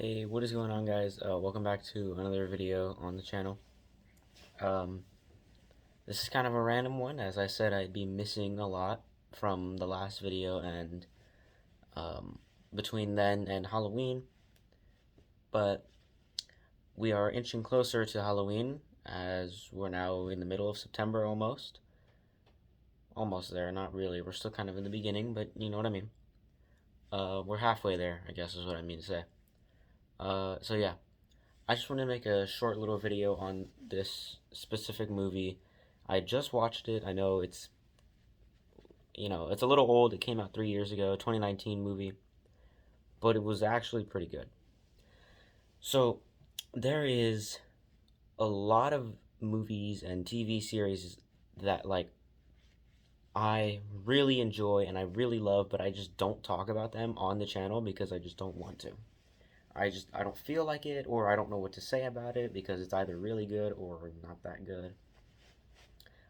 Hey, what is going on, guys? Welcome back to another video on the channel. Um, this is kind of a random one. As I said, I'd be missing a lot from the last video and um, between then and Halloween, but we are inching closer to Halloween as we're now in the middle of September almost. Almost there, not really. We're still kind of in the beginning, but you know what I mean. We're halfway there, I guess is what I mean to say. So yeah, I just want to make a short little video on this specific movie. I just watched it. I know it's a little old. It came out 3 years ago, 2019 movie, but it was actually pretty good. So there is a lot of movies and TV series that I really enjoy and I really love, but I just don't talk about them on the channel because I just don't want to. I don't feel like it, or I don't know what to say about it because it's either really good or not that good.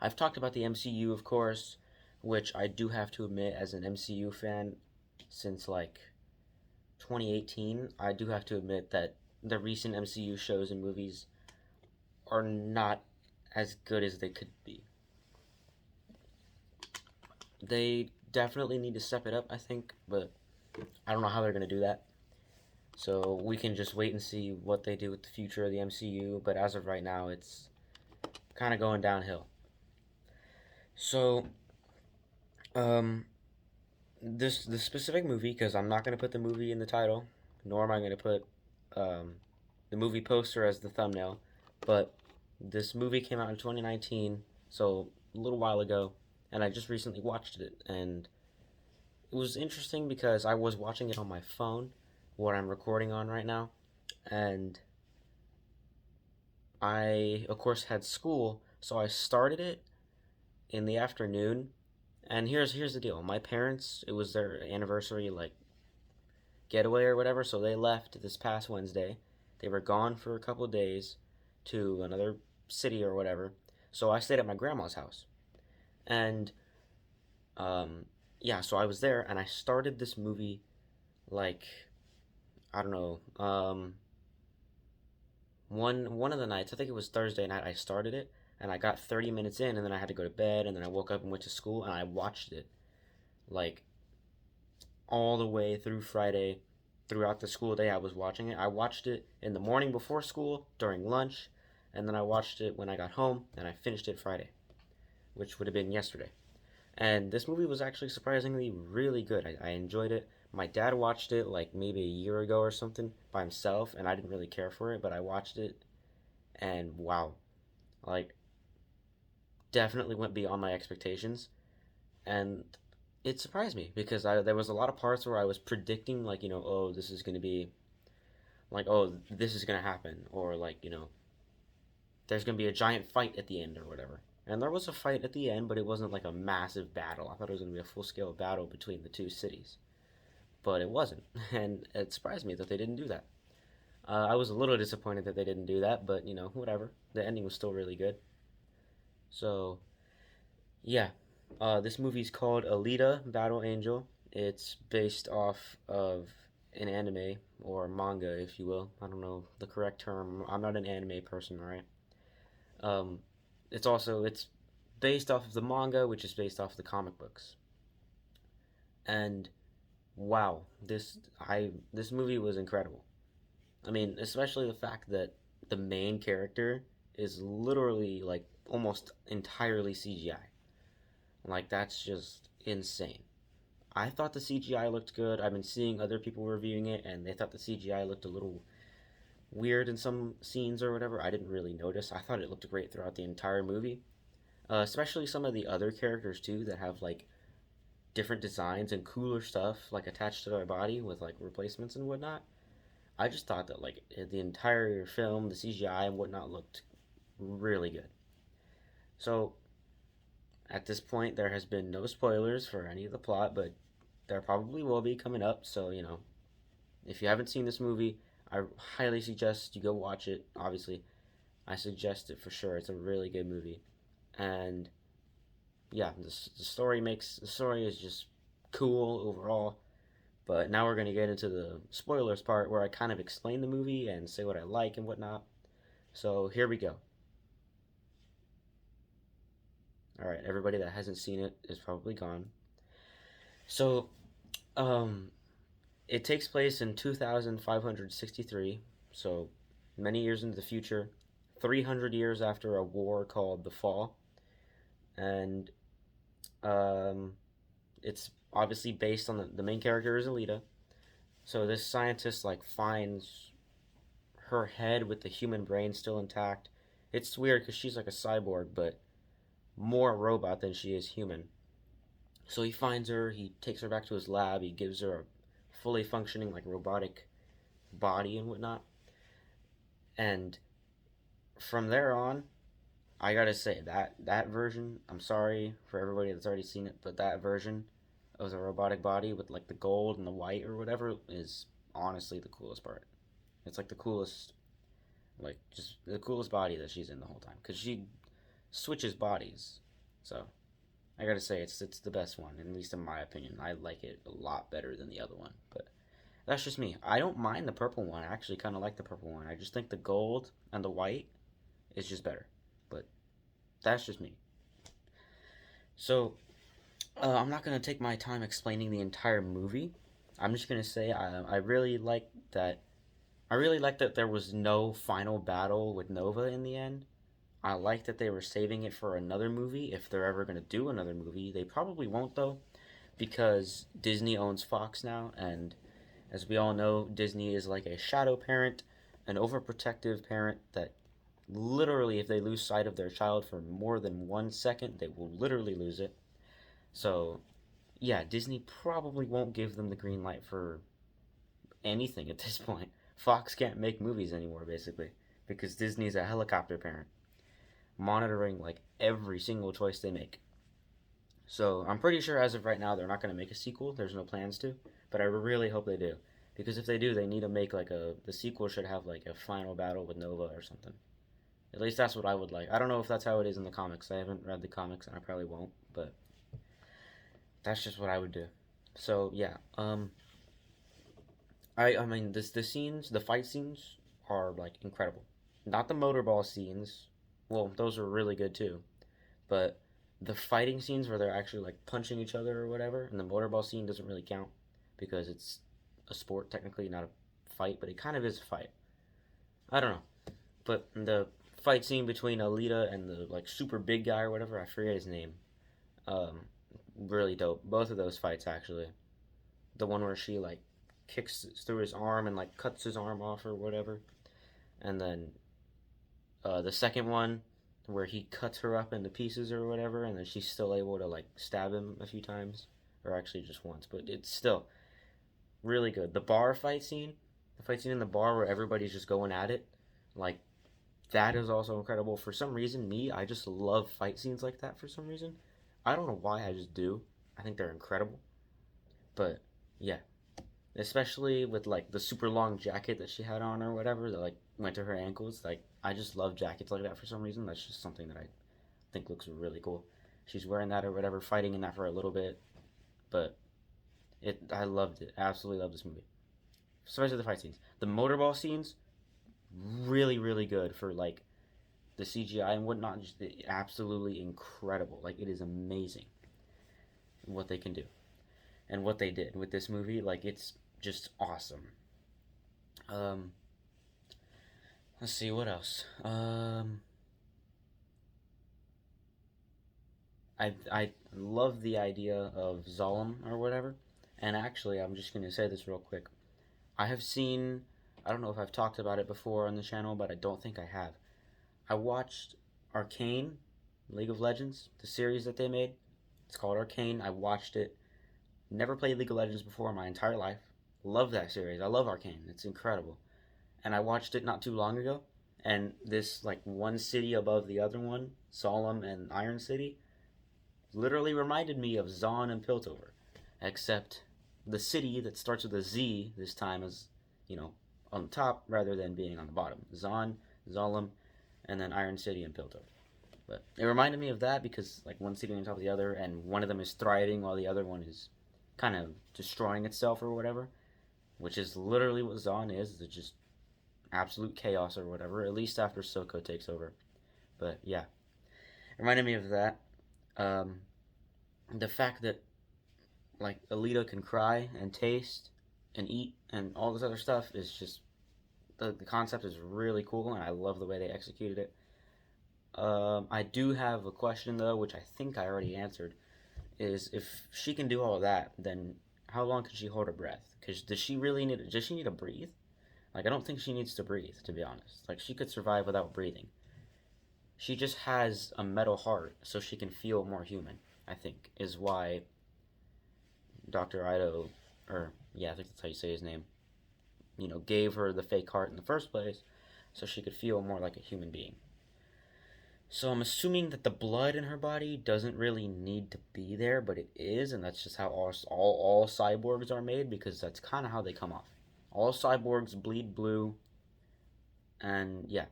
I've talked about the MCU, of course, which I do have to admit, as an MCU fan since 2018, I do have to admit that the recent MCU shows and movies are not as good as they could be. They definitely need to step it up, I think, but I don't know how they're going to do that. So we can just wait and see what they do with the future of the MCU, but as of right now, it's kind of going downhill. So, um, this specific movie, because I'm not going to put the movie in the title, nor am I going to put um, the movie poster as the thumbnail, but this movie came out in 2019, so a little while ago, and I just recently watched it, and it was interesting because I was watching it on my phone, what I'm recording on right now, and I, of course, had school, so I started it in the afternoon. And here's the deal. My parents, it was their anniversary getaway or whatever, so they left this past Wednesday. They were gone for a couple of days to another city or whatever. So I stayed at my grandma's house. And um yeah, so I was there and I started this movie like I don't know, one of the nights, I think it was Thursday night, I started it and I got 30 minutes in and then I had to go to bed and then I woke up and went to school and I watched it like all the way through Friday. Throughout the school day, I was watching it. I watched it in the morning before school, during lunch, and then I watched it when I got home, and I finished it Friday, which would have been yesterday. And this movie was actually surprisingly really good. I enjoyed it. My dad watched it like maybe a year ago or something by himself, and I didn't really care for it, but I watched it, and wow, like, definitely went beyond my expectations. And it surprised me because there was a lot of parts where I was predicting, like, oh, this is going to be like, oh, this is gonna happen, or like, there's gonna be a giant fight at the end or whatever. And there was a fight at the end, but it wasn't like a massive battle. I thought it was gonna be a full scale battle between the two cities, but it wasn't, and it surprised me that they didn't do that. I was a little disappointed that they didn't do that, but whatever. The ending was still really good. So yeah, this movie's called Alita: Battle Angel. It's based off of an anime or manga, if you will. I don't know the correct term. I'm not an anime person, right? Um, it's based off of the manga, which is based off of the comic books. And wow, this movie was incredible. I mean, especially the fact that the main character is literally like almost entirely CGI. Like that's just insane. I thought the CGI looked good. I've been seeing other people reviewing it, and they thought the CGI looked a little weird in some scenes or whatever. I didn't really notice. I thought it looked great throughout the entire movie, especially some of the other characters too that have like different designs and cooler stuff like attached to their body with like replacements and whatnot. I just thought that like the entire film, the CGI and whatnot looked really good. So at this point, there has been no spoilers for any of the plot, but there probably will be coming up. So if you haven't seen this movie, I highly suggest you go watch it. Obviously, I suggest it for sure. It's a really good movie, and yeah, the story is just cool overall. But now we're going to get into the spoilers part where I kind of explain the movie and say what I like and whatnot. So here we go. All right, everybody that hasn't seen it is probably gone. So, um, it takes place in 2563, so many years into the future, 300 years after a war called the Fall, and um, it's obviously based on the main character is Alita. So this scientist like finds her head with the human brain still intact. It's weird because she's like a cyborg, but more robot than she is human. So he finds her, he takes her back to his lab, he gives her a fully functioning like robotic body and whatnot. And from there on, I gotta say that version. I'm sorry for everybody that's already seen it, but that version of the robotic body with like the gold and the white or whatever is honestly the coolest part. It's like the coolest, like just the coolest body that she's in the whole time because she switches bodies. So I gotta say it's the best one, at least in my opinion. I like it a lot better than the other one, but that's just me. I don't mind the purple one. I actually kind of like the purple one. I just think the gold and the white is just better. But that's just me. So I'm not gonna take my time explaining the entire movie. I'm just gonna say I really like that. I really like that there was no final battle with Nova in the end. I like that they were saving it for another movie if they're ever gonna do another movie. They probably won't though, because Disney owns Fox now, and as we all know, Disney is like a shadow parent, an overprotective parent that literally, if they lose sight of their child for more than 1 second, they will literally lose it. So, yeah, Disney probably won't give them the green light for anything at this point. Fox can't make movies anymore, basically, because Disney's a helicopter parent, monitoring like every single choice they make. So I'm pretty sure as of right now they're not going to make a sequel. There's no plans to, but I really hope they do, because if they do, they need to make like a the sequel should have like a final battle with Nova or something. At least that's what I would like. I don't know if that's how it is in the comics. I haven't read the comics and I probably won't, but that's just what I would do. So yeah, I mean this the scenes, the fight scenes are like incredible. Not the motorball scenes. Well, those are really good too, but the fighting scenes where they're actually like punching each other or whatever, and the motorball scene doesn't really count because it's a sport technically, not a fight, but it kind of is a fight. I don't know, but the fight scene between Alita and the like super big guy or whatever, I forget his name. Um, really dope. Both of those fights actually. The one where she like kicks through his arm and like cuts his arm off or whatever, and then the second one where he cuts her up into pieces or whatever, and then she's still able to like stab him a few times, or actually just once, but it's still really good. The bar fight scene, the fight scene in the bar where everybody's just going at it, like that is also incredible. For some reason, I just love fight scenes like that for some reason. I don't know why, I just do. I think they're incredible. But yeah, especially with like the super long jacket that she had on or whatever that like went to her ankles. Like I just love jackets like that for some reason. That's just something that I think looks really cool. She's wearing that or whatever, fighting in that for a little bit, but I loved it. Absolutely loved this movie. Especially the fight scenes. The motorball scenes, really good for like the CGI and whatnot. Just absolutely incredible. Like it is amazing what they can do and what they did with this movie. Like it's just awesome. Um, let's see what else. I love the idea of Zolom or whatever. And actually, I'm just gonna say this real quick. I have seen. I don't know if I've talked about it before on the channel, but I don't think I have. I watched Arcane, League of Legends, the series that they made. It's called Arcane. I watched it. Never played League of Legends before in my entire life. Love that series. I love Arcane. It's incredible. And I watched it not too long ago. And this like one city above the other one, Solemn and Iron City, literally reminded me of Zon and Piltover, except the city that starts with a Z this time is, you know, on the top rather than being on the bottom. Zon, Zolom, and then Iron City and Piltover. But it reminded me of that because like one city on top of the other, and one of them is thriving while the other one is kind of destroying itself or whatever, which is literally what Zaun is. It's just absolute chaos or whatever, at least after Soko takes over. But yeah, it reminded me of that. Um, the fact that like Alita can cry and taste and eat and all this other stuff is just the concept is really cool and I love the way they executed it. I do have a question though, which I think I already answered. Is if she can do all of that, then how long can she hold her breath? Because does she really need? Does she need to breathe? Like I don't think she needs to breathe, to be honest. Like she could survive without breathing. She just has a metal heart, so she can feel more human. I think is why Doctor Ido, or yeah, I think that's how you say his name. Gave her the fake heart in the first place, so she could feel more like a human being. So I'm assuming that the blood in her body doesn't really need to be there, but it is, and that's just how all cyborgs are made because that's kind of how they come off. All cyborgs bleed blue, and yeah,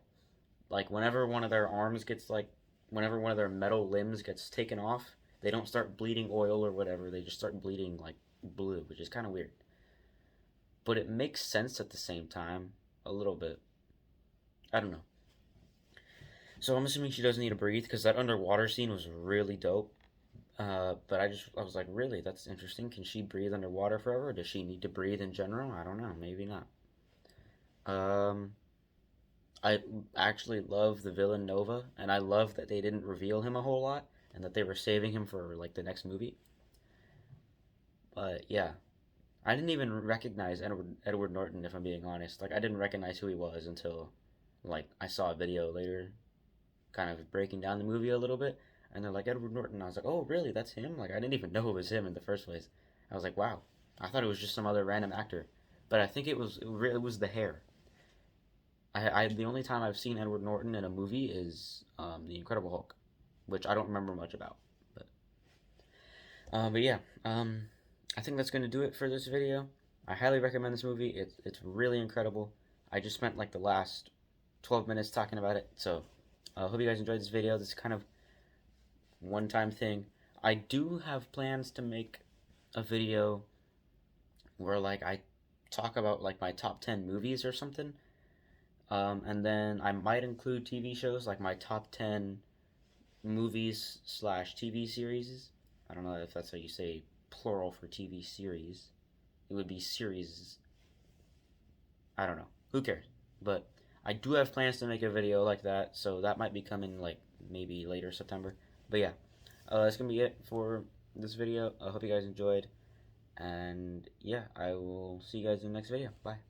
like whenever one of their metal limbs gets taken off, they don't start bleeding oil or whatever. They just start bleeding like blue, which is kind of weird. But it makes sense at the same time, a little bit. I don't know. So I'm assuming she doesn't need to breathe because that underwater scene was really dope. But I was like, really, that's interesting. Can she breathe underwater forever? Or does she need to breathe in general? I don't know. Maybe not. Um, I actually love the villain Nova, and I love that they didn't reveal him a whole lot, and that they were saving him for like the next movie. But yeah, I didn't even recognize Edward Norton, if I'm being honest. Like I didn't recognize who he was until like I saw a video later, kind of breaking down the movie a little bit, and they're like Edward Norton. I was like, oh really? That's him? Like I didn't even know it was him in the first place. I was like, wow. I thought it was just some other random actor, but I think it was the hair. The only time I've seen Edward Norton in a movie is the Incredible Hulk, which I don't remember much about. But yeah, I think that's gonna do it for this video. I highly recommend this movie. It's really incredible. I just spent like the last 12 minutes talking about it, so I hope you guys enjoyed this video. This is kind of one time thing. I do have plans to make a video where like I talk about like my top 10 movies or something. And then I might include TV shows like my top 10 movies slash TV series. I don't know if that's how you say plural for TV series. It would be series. I don't know. Who cares? But I do have plans to make a video like that, so that might be coming like maybe later September. But yeah, that's gonna be it for this video. I hope you guys enjoyed, and yeah, I will see you guys in the next video. Bye.